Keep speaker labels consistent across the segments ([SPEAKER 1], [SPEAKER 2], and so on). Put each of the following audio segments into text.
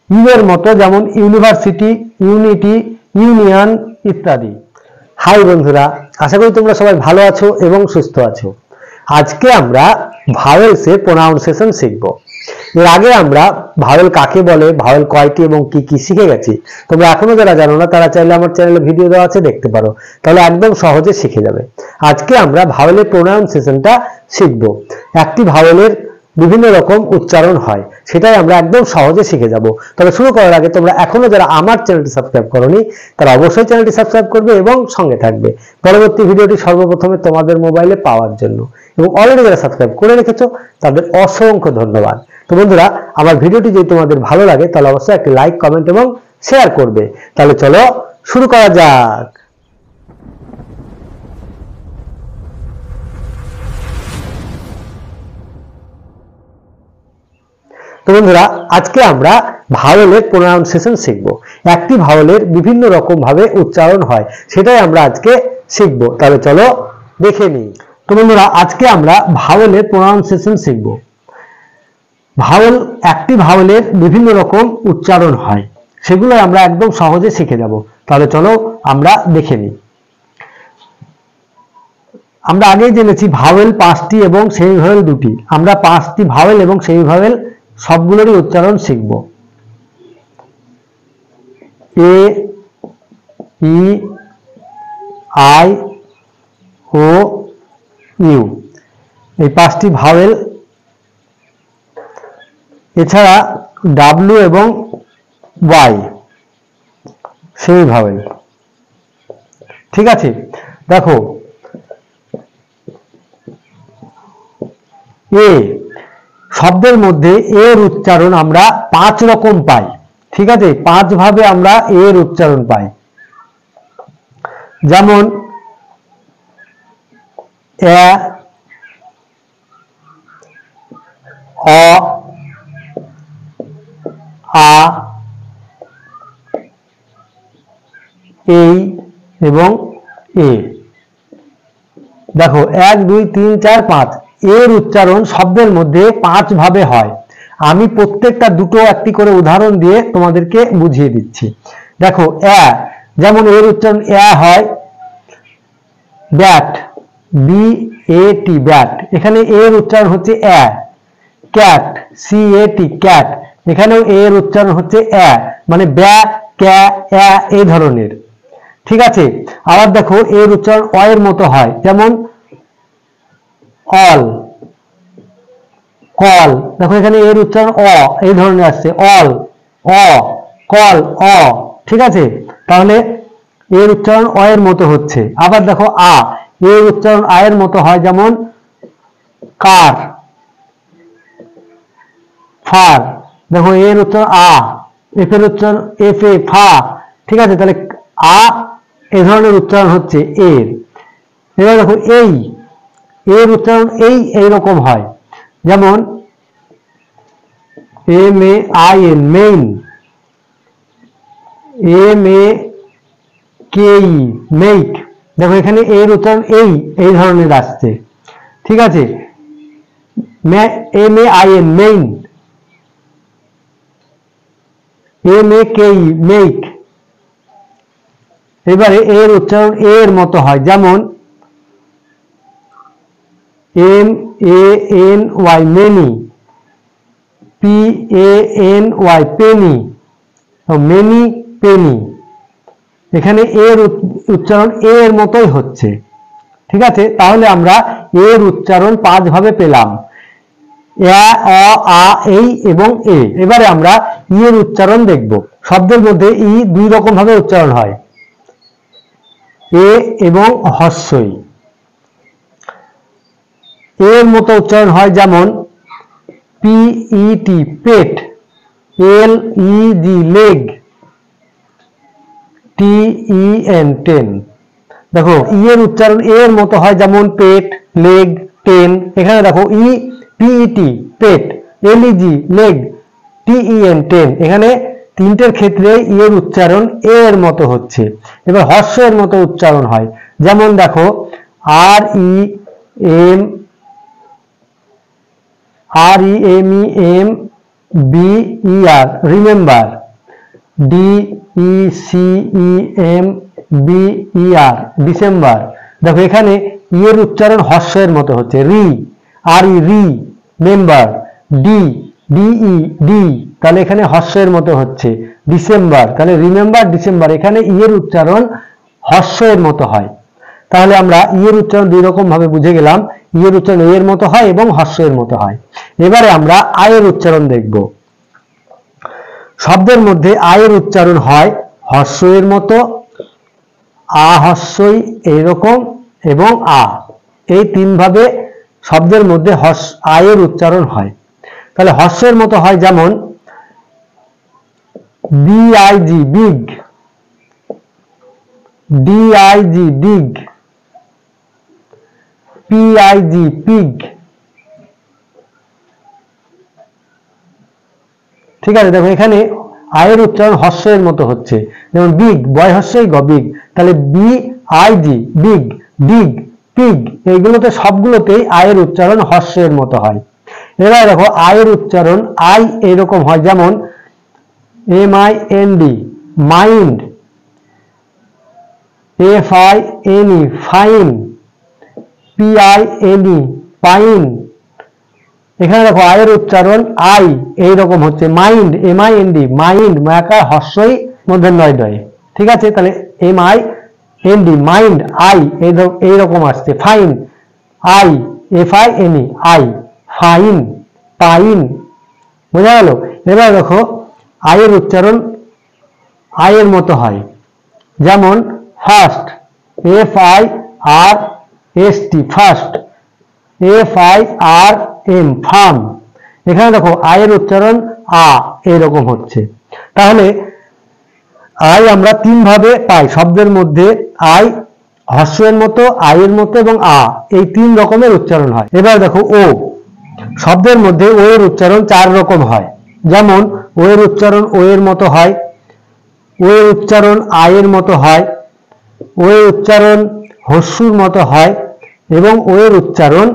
[SPEAKER 1] You এর মতো, যেমন ইউনিভার্সিটি, ইউনিটি, ইউনিয়ন ইত্যাদি। হাই বন্ধুরা, আশা করি তোমরা সবাই ভালো আছো এবং সুস্থ আছো। আজকে আমরা ভাওয়েলসের প্রোনাউন্সিয়েশন শিখব। এর আগে আমরা ভাওয়েল কাকে বলে, ভাওয়েল কয়টি এবং কি কি শিখে গেছি। তোমরা এখনো যারা জানো না তারা চাইলে আমার চ্যানেলে ভিডিও দেওয়া আছে, দেখতে পারো, তাহলে একদম সহজে শিখে যাবে। আজকে আমরা ভাওয়েলের প্রোনাউন্সিয়েশনটা শিখব। একটি ভাওয়েলের বিভিন্ন রকম উচ্চারণ হয়, সেটাই আমরা একদম সহজে শিখে যাব। তবে শুরু করার আগে তোমরা এখনো যারা আমার চ্যানেলটি সাবস্ক্রাইব করোনি তারা অবশ্যই চ্যানেলটি সাবস্ক্রাইব করবে এবং সঙ্গে থাকবে পরবর্তী ভিডিওটি সর্বপ্রথমে তোমাদের মোবাইলে পাওয়ার জন্য। এবং অলরেডি যারা সাবস্ক্রাইব করে রেখেছো তাদের অসংখ্য ধন্যবাদ। তো বন্ধুরা, আমার ভিডিওটি যদি তোমাদের ভালো লাগে তাহলে অবশ্যই একটি লাইক, কমেন্ট এবং শেয়ার করবে। তাহলে চলো শুরু করা যাক। তো বন্ধুরা, আজকে আমরা ভাওয়েলের প্রোনাউন্সিয়েশন শিখব। একটি ভাওয়েলের বিভিন্ন রকম ভাবে উচ্চারণ হয়, সেটাই আমরা আজকে শিখব। তাহলে চলো দেখে নিই। তো বন্ধুরা, আজকে আমরা ভাওয়েলের প্রোনাউন্সিয়েশন শিখব। ভাওয়েল, একটি ভাওয়েলের বিভিন্ন রকম উচ্চারণ হয়, সেগুলো আমরা একদম সহজে শিখে যাব। তাহলে চলো আমরা দেখে নিই। আমরা আগেই জেনেছি ভাওয়েল 5টি এবং সেমি ভাওয়েল 2টি। আমরা 5টি ভাওয়েল এবং সেমি ভাওয়েল সবগুলোরই উচ্চারণ শিখব। এ, ই, আই, ও, ইউ, এই 5টি ভাওয়েল। এছাড়া ডাব্লিউ এবং ওয়াই সেমি ভাওয়েল। ঠিক আছে, দেখো এ শব্দের মধ্যে এর উচ্চারণ আমরা 5 রকম পাই। ঠিক আছে, 5 ভাবে আমরা এর উচ্চারণ পাই। যেমন এ, অ, আ, এই এবং এ। দেখো 1 2 3 4 5 এর উচ্চারণ শব্দের মধ্যে 5 ভাবে হয়। আমি প্রত্যেকটা দুটো একটি করে উদাহরণ দিয়ে তোমাদেরকে বুঝিয়ে দিচ্ছি। দেখো এ, যেমন এর উচ্চারণ এ হয় bat, B A T, bat. এখানে এর উচ্চারণ হচ্ছে এ। ক্যাট, সি এ টি, ক্যাট। এখানেও এর উচ্চারণ হচ্ছে এ, মানে ব্য, ক্যা, এ, এই ধরনের। ঠিক আছে, আবার দেখো এর উচ্চারণ অ এর মতো হয়, যেমন অল, কল। দেখো এখানে এর উচ্চারণ অ এই ধরনের আসছে, অল, অ, কল, অ। ঠিক আছে, তাহলে এর উচ্চারণ অ এর মতো হচ্ছে। আবার দেখো আ, এর উচ্চারণ আ এর মতো হয়, যেমন কার, ফার। দেখো এর উচ্চারণ আ, এফ এর উচ্চারণ এফ এ, ফা। ঠিক আছে, তাহলে আ এই ধরনের উচ্চারণ হচ্ছে এর। এবার দেখো এই, এর উচ্চারণ এই রকম হয়, যেমন M A I N, main. M A K E, make. দেখো এখানে এর উচ্চারণ এই ধরনের আসছে। ঠিক আছে, M A I N, main. M A K E, make. এবারে এর উচ্চারণ এর মতো হয়, যেমন M A N Y, many. P A N Y, penny, many, penny. এখানে এর উচ্চারণ এর মতোই হচ্ছে। ঠিক আছে, তাহলে আমরা এর উচ্চারণ 5 ভাবে পেলাম, এ, অ, আ, এই এবং এ। এবারে আমরা ই এর উচ্চারণ দেখব। শব্দের মধ্যে ই 2 রকম ভাবে উচ্চারণ হয়, এ এবং হ্রস্বই। এর মতো উচ্চারণ হয়, যেমন পি ই টি, পেট। এল ই জি, লেগ। টি ই এন, টেন। দেখো ই এর উচ্চারণ এর মতো হয়, যেমন পেট, লেগ, টেন। এখানে দেখো ই, পি ই টি, পেট, এল ই জি, লেগ, টি ই এন, টেন। এখানে তিনটের ক্ষেত্রে ই এর উচ্চারণ এর মতো হচ্ছে। এবার হ্রস্ব এর মতো উচ্চারণ হয়, যেমন দেখো R E M, R E M E M, B E R remember, D E C E M B E R December. দেখো এখানে ই এর উচ্চারণ হর্ষের মতো হচ্ছে, রি আর ই রি মেম্বার, ডি ডিই ডি তাহলে এখানে হর্ষের মতো হচ্ছে, ডিসেম্বর তাহলে রিমেম্বার ডিসেম্বর, এখানে ই এর উচ্চারণ হর্ষের মতো হয়। তাহলে আমরা ই এর উচ্চারণ দুই রকম ভাবে বুঝে গেলাম, ই এর উচ্চারণ এর মতো হয় এবং হর্ষের মতো হয়। এবারে আমরা আয়ের উচ্চারণ দেখব। শব্দের মধ্যে আয়ের উচ্চারণ হয় হর্ষের মতো, আ হর্ষই এইরকম এবং আ, এই তিন ভাবে শব্দের মধ্যে আয়ের উচ্চারণ হয়। তাহলে হর্ষের মতো হয় যেমন BIG big, DIG ডিগ, PIG pig. ঠিক আছে, দেখো এখানে আয়ের উচ্চারণ হর্ষের মতো হচ্ছে, যেমন বিগ বয় হর্ষই গ বিগ, তাহলে B I G big, dig pig, এইগুলোতে সবগুলোতেই আয়ের উচ্চারণ হর্ষের মতো হয়। এবার দেখো আয়ের উচ্চারণ আই এইরকম হয়, যেমন M I N D mind, F I N E fine, P I N E pine. এখানে দেখো আয়ের উচ্চারণ আই এইরকম হচ্ছে, mind M I N D mind, মায়াকার হর্ষই মধ্যে নয় ডয়। ঠিক আছে, তাহলে M I N D mind I এইরকম আসছে, fine I F I N E I fine pine. বোঝা গেল? এবার দেখো আয়ের উচ্চারণ আয়ের মতো হয়, যেমন first F I R S T first, F I R M firm. এখানে দেখো আয়ের উচ্চারণ আ এরকম হচ্ছে। তাহলে আই আমরা তিন ভাবে পাই শব্দের মধ্যে, আই হর্ষের মতো, আয়ের মতো এবং আ, এই তিন রকমের উচ্চারণ হয়। এবার দেখো ও, শব্দের মধ্যে ও এর উচ্চারণ চার রকম হয়, যেমন ও এর উচ্চারণ ও এর মতো হয়, ও এর উচ্চারণ আয়ের মতো হয়, ও এর উচ্চারণ হর্ষুর মতো হয় এবং ও এর উচ্চারণ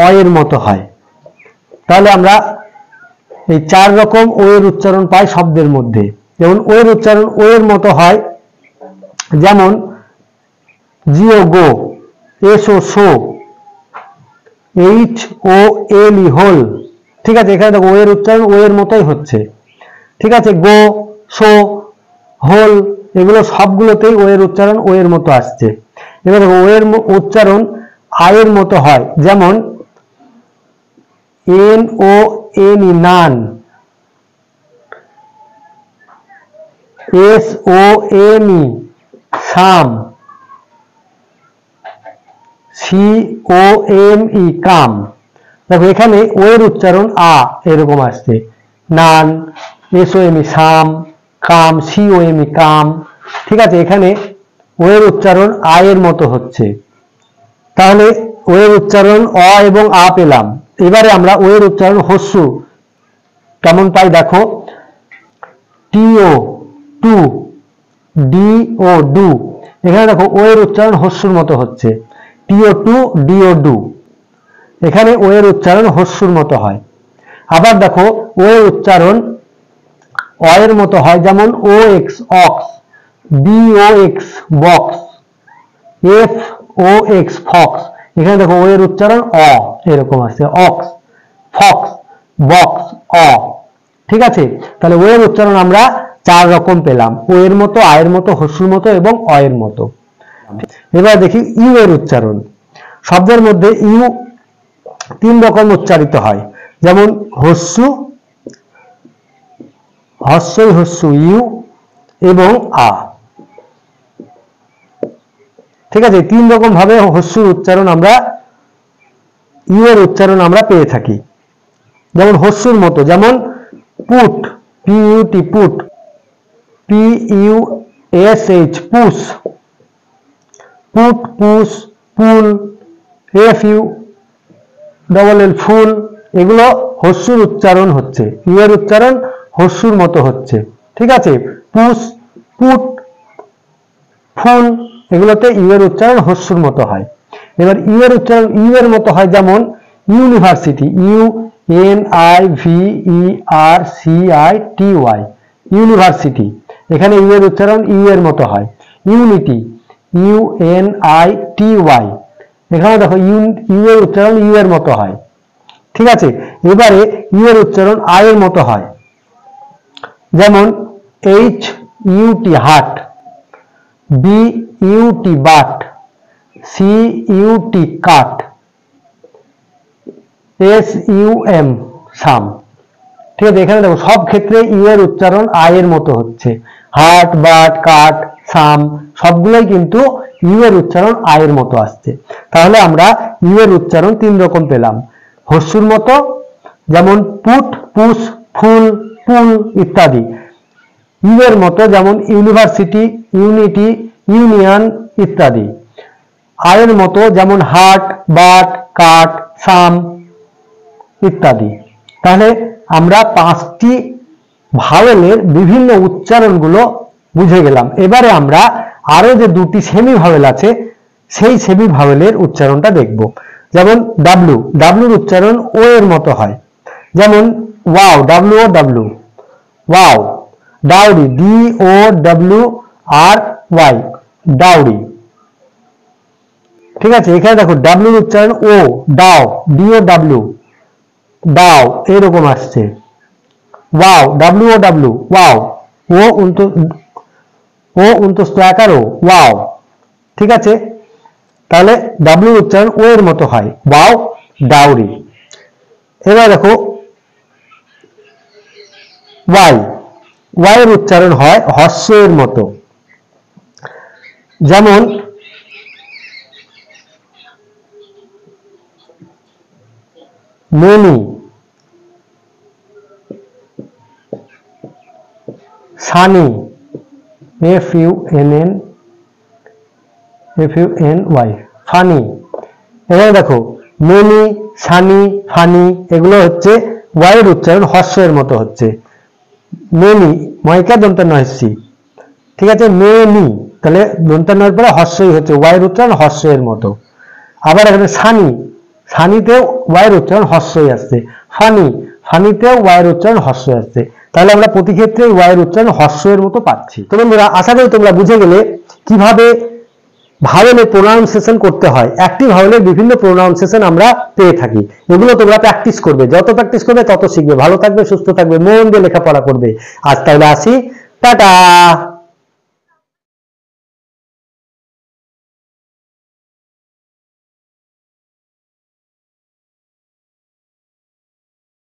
[SPEAKER 1] অয়ের মতো হয়। তাহলে আমরা এই চার রকম ও এর উচ্চারণ পাই শব্দের মধ্যে। যেমন ও এর উচ্চারণ ও এর মতো হয়, যেমন G O go, S O show, H O L E hole. ঠিক আছে, এখানে দেখো ও এর উচ্চারণ ও এর মতোই হচ্ছে। ঠিক আছে, গো শো হোল এগুলো সবগুলোতেই ও এর উচ্চারণ ও এর মতো আসছে। এবার দেখো ও এর উচ্চারণ আয়ের মতো হয়, যেমন এন ও এন ই নান, এস ও এম ই সাম, সি ও এম ই কাম। দেখো এখানে ও এর উচ্চারণ আ এরকম আসছে, নান, এস ও এম ই সাম, কাম, সি ও এম ই কাম। ঠিক আছে, এখানে ও এর উচ্চারণ আয়ের মতো হচ্ছে। তাহলে ও এর উচ্চারণ অ এবং আ পেলাম। এবারে আমরা ও এর উচ্চারণ হস্যু কেমন পাই দেখো, টিও টু, ডি ও ডু। এখানে দেখো ও এর উচ্চারণ হস্যুর মতো হচ্ছে, টিও টু ডিও ডু, এখানে ও এর উচ্চারণ হস্যুর মতো হয়। আবার দেখো ও এর উচ্চারণ অ এর মতো হয়, যেমন O X ox, B O X box, F O X fox. এখানে দেখো ও এর উচ্চারণ অ এরকম আছে, অক্স ফক্স বক্স অ। ঠিক আছে, তাহলে ও এর উচ্চারণ আমরা চার রকম পেলাম, ও এর মতো, আয়ের মতো, হস্যুর মতো এবং অ এর মতো। এবার দেখি ইউ এর উচ্চারণ। শব্দের মধ্যে ইউ তিন রকম উচ্চারিত হয়, যেমন হস্যু, হস্যই হস্যু ইউ এবং আ। ঠিক আছে, তিন রকম ভাবে হস্যুর উচ্চারণ আমরা, ইউ এর উচ্চারণ আমরা পেয়ে থাকি। যেমন হস্যুর মতো, যেমন put, P U T put, P U S H push, put push, pull, F U double L full. এগুলো হস্যুর উচ্চারণ হচ্ছে, ইউ এর উচ্চারণ হস্যুর মতো হচ্ছে। ঠিক আছে, পুশ, পুট, ফুল এগুলোতে ইউ এর উচ্চারণ হস্যুর মতো হয়। এবার ইউ এর উচ্চারণ ইউ এর মতো হয়, যেমন ইউনিভার্সিটি, UNIVERCITY, ইউনিভার্সিটি। এখানে ইউ এর উচ্চারণ ইউ এর মতো হয়। ইউনিটি, UNITY, এখানে দেখো ইউ এর উচ্চারণ ইউ এর মতো হয়। ঠিক আছে, এবারে ইউ এর উচ্চারণ আই এর মতো হয়। যেমন HUT, হাট, BUT, but, CUT, cut, SUM, সাম। ঠিক আছে, এখানে দেখো সব ক্ষেত্রে ইউ এর উচ্চারণ আই এর মতো হচ্ছে। হাট, বাট, কাট, সাম সবগুলোই কিন্তু ইউ এর উচ্চারণ আই এর মতো আসছে। তাহলে আমরা ইউ এর উচ্চারণ তিন রকম পেলাম। হস্যুর মতো, যেমন পুট, পুশ, ফুল, পুল ইত্যাদি। ইউ এর মতো, যেমন ইউনিভার্সিটি, ইউনিটি, ইউনিয়ন ইত্যাদি। আই এর মতো, যেমন হাট, বাট, কাট, সাম ইত্যাদি। তাহলে আমরা 5টি ভাওয়েলের বিভিন্ন উচ্চারণগুলো বুঝে গেলাম। এবারে আমরা আরো যে 2টি সেমি ভাওয়েল আছে সেই সেমি ভাওয়েলের উচ্চারণটা দেখব। যেমন ডাব্লু, ডাব্লুর উচ্চারণ ও এর মতো হয়। যেমন wow, WOW, wow. Dowry, DOWRY, dowry. ঠিক আছে, এখানে দেখো ডাব্লুর উচ্চারণ ও, ডাও, DOW, ডাও এরকম আসছে। ওয়াও, WOW, ওয়াও, ও উন্তস্ত আকারও, ওয়াও। ঠিক আছে, তাহলে ডাব্লুর উচ্চারণ ও এর মতো হয়, ওয়াও, ডাউরি। এবার দেখো ওয়াই, ওয়াই এর উচ্চারণ হয় হর্ষ এর মতো। যেমন মেনি, সানি, FUNY, ফানি। এখানে দেখো মেনি, সানি, ফানি এগুলো হচ্ছে ওয়াই এর উচ্চারণ হর্ষ এর মতো হচ্ছে। মেনি, ময়কা দন্তান্ন হস্যি। ঠিক আছে, মেনি, তাহলে দন্তান্নের পরে হর্ষই হচ্ছে, ওয়াই এর উচ্চারণ হর্ষ এর মতো। আবার এখানে সানি, সানিতেও ওয়াই এর উচ্চারণ হর্ষই আসছে। ফানি, ফানিতেও ওয়াই এর উচ্চারণ হর্ষ আসছে। তাহলে আমরা প্রতি ক্ষেত্রে ওয়াই এর উচ্চারণ হর্ষ এর মতো পাচ্ছি। তো বন্ধুরা, আশা করি তোমরা বুঝে গেলে কিভাবে ভাওয়েলের প্রোনাউন্সিয়েশন করতে হয়। একটি ভাওয়েলের বিভিন্ন প্রোনাউন্সিয়েশন আমরা পেয়ে থাকি। এগুলো তোমরা প্র্যাকটিস করবে, যত প্র্যাকটিস করবে তত শিখবে। ভালো থাকবে, সুস্থ থাকবে, মন দিয়ে লেখাপড়া করবে। আজ তাহলে আসি, টাটা।